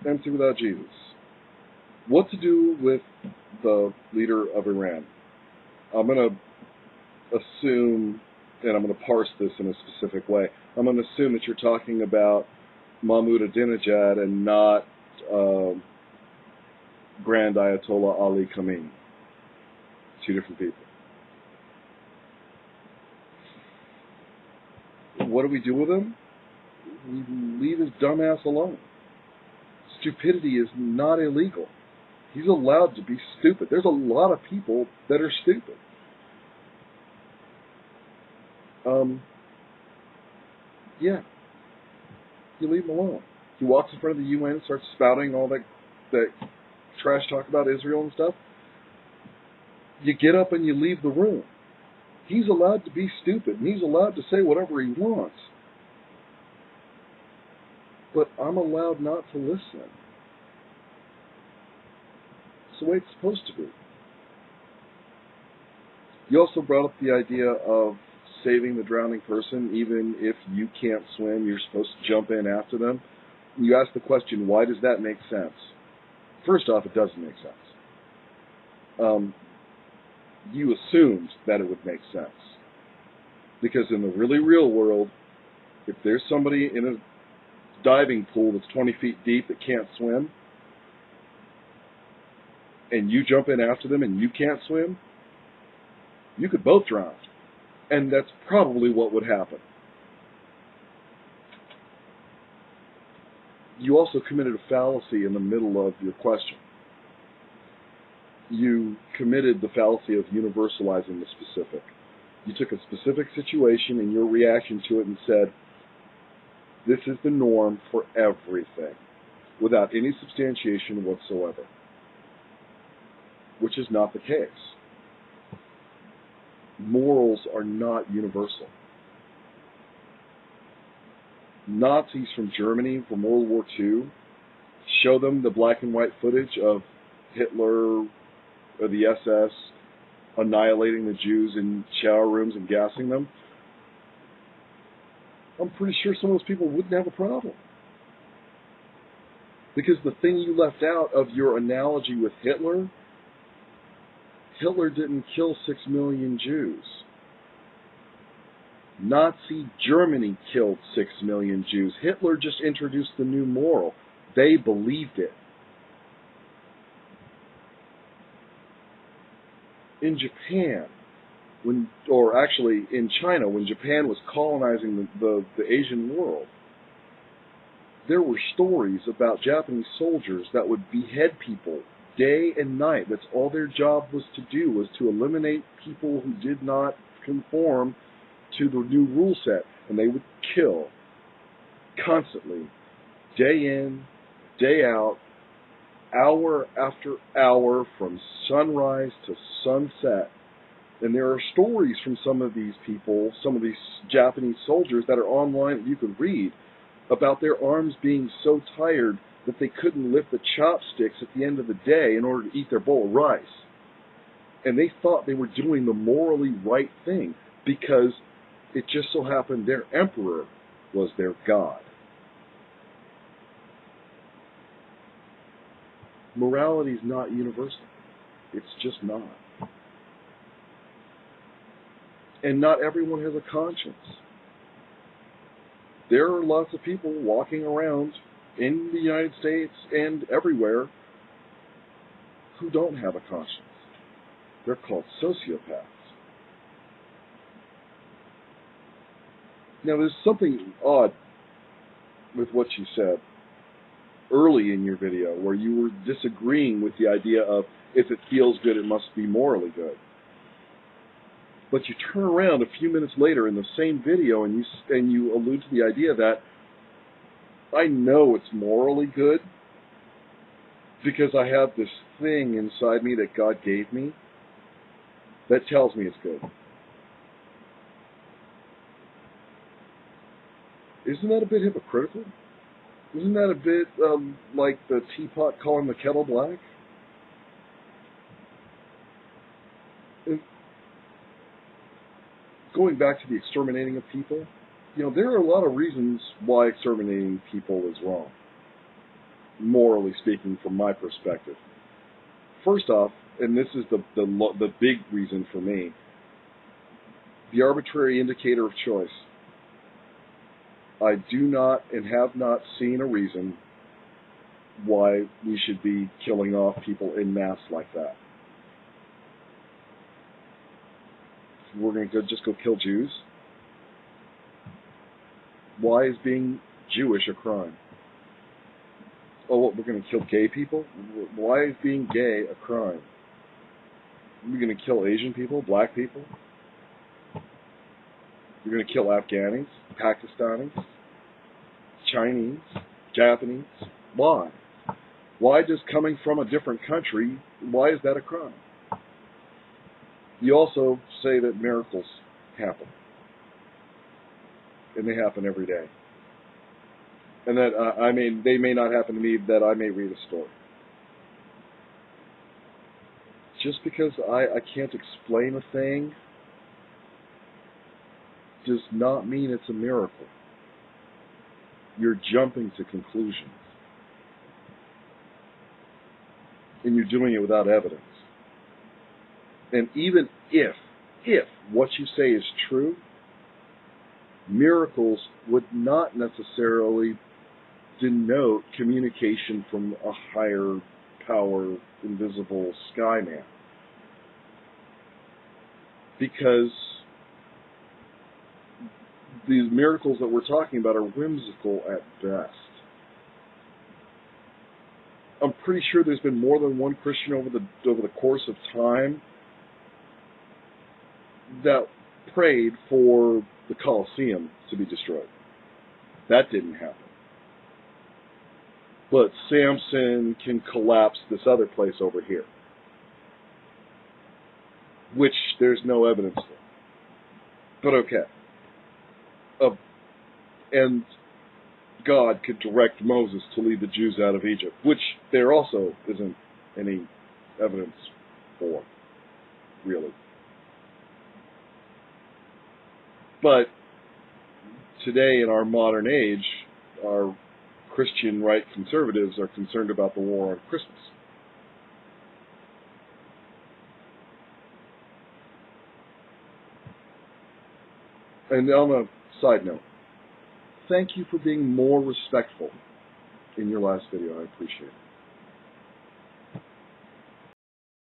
empty without Jesus. What to do with the leader of Iran? I'm going to assume, and I'm going to parse this in a specific way, I'm going to assume that you're talking about Mahmoud Ahmadinejad and not Grand Ayatollah Ali Khamenei. Two different people. What do we do with him? We leave his dumbass alone. Stupidity is not illegal. He's allowed to be stupid. There's a lot of people that are stupid. Yeah. You leave him alone. He walks in front of the UN and starts spouting all that trash talk about Israel and stuff. You get up and you leave the room. He's allowed to be stupid, and he's allowed to say whatever he wants. But I'm allowed not to listen. It's the way it's supposed to be. You also brought up the idea of saving the drowning person. Even if you can't swim, you're supposed to jump in after them. You ask the question, why does that make sense? First off, it doesn't make sense. You assumed that it would make sense. Because in the really real world, if there's somebody in a diving pool that's 20 feet deep that can't swim, and you jump in after them and you can't swim, you could both drown. And that's probably what would happen. You also committed a fallacy in the middle of your question. You committed the fallacy of universalizing the specific. You took a specific situation and your reaction to it and said, this is the norm for everything, without any substantiation whatsoever, which is not the case. Morals are not universal. Nazis from Germany from World War II, show them the black and white footage of Hitler or the SS annihilating the Jews in shower rooms and gassing them. I'm pretty sure some of those people wouldn't have a problem. Because the thing you left out of your analogy with Hitler, Hitler didn't kill 6 million Jews. Nazi Germany killed 6 million Jews. Hitler just introduced the new moral. They believed it. In Japan, in China, when Japan was colonizing the Asian world, there were stories about Japanese soldiers that would behead people day and night. That's all their job was to do, was to eliminate people who did not conform to the new rule set. And they would kill constantly, day in, day out, hour after hour, from sunrise to sunset. And there are stories from some of these people, some of these Japanese soldiers that are online that you can read, about their arms being so tired that they couldn't lift the chopsticks at the end of the day in order to eat their bowl of rice. And they thought they were doing the morally right thing because it just so happened their emperor was their god. Morality is not universal. It's just not. And not everyone has a conscience. There are lots of people walking around in the United States and everywhere who don't have a conscience. They're called sociopaths. Now, there's something odd with what you said early in your video, where you were disagreeing with the idea of if it feels good, it must be morally good. But you turn around a few minutes later in the same video and you allude to the idea that I know it's morally good because I have this thing inside me that God gave me that tells me it's good. Isn't that a bit hypocritical? Isn't that a bit like the teapot calling the kettle black? And going back to the exterminating of people, there are a lot of reasons why exterminating people is wrong. morally speaking, from my perspective. First off, and this is the big reason for me, the arbitrary indicator of choice. I do not and have not seen a reason why we should be killing off people en masse like that. We're going to just go kill Jews. Why is being Jewish a crime? Oh, what, we're going to kill gay people? Why is being gay a crime? We're going to kill Asian people, black people? We're going to kill Afghanis, Pakistanis, Chinese, Japanese? Why? Why does coming from a different country, why is that a crime? You also say that miracles happen. And they happen every day. And that, they may not happen to me, that I may read a story. Just because I can't explain a thing does not mean it's a miracle. You're jumping to conclusions. And you're doing it without evidence. And even if what you say is true, miracles would not necessarily denote communication from a higher power, invisible Skyman. Because these miracles that we're talking about are whimsical at best. I'm pretty sure there's been more than one Christian over the course of time that prayed for the Colosseum to be destroyed. That didn't happen. But Samson can collapse this other place over here, which there's no evidence for. But okay. And God could direct Moses to lead the Jews out of Egypt, which there also isn't any evidence for, really. But today, in our modern age, our Christian right conservatives are concerned about the war on Christmas. And on a side note, thank you for being more respectful in your last video. I appreciate it.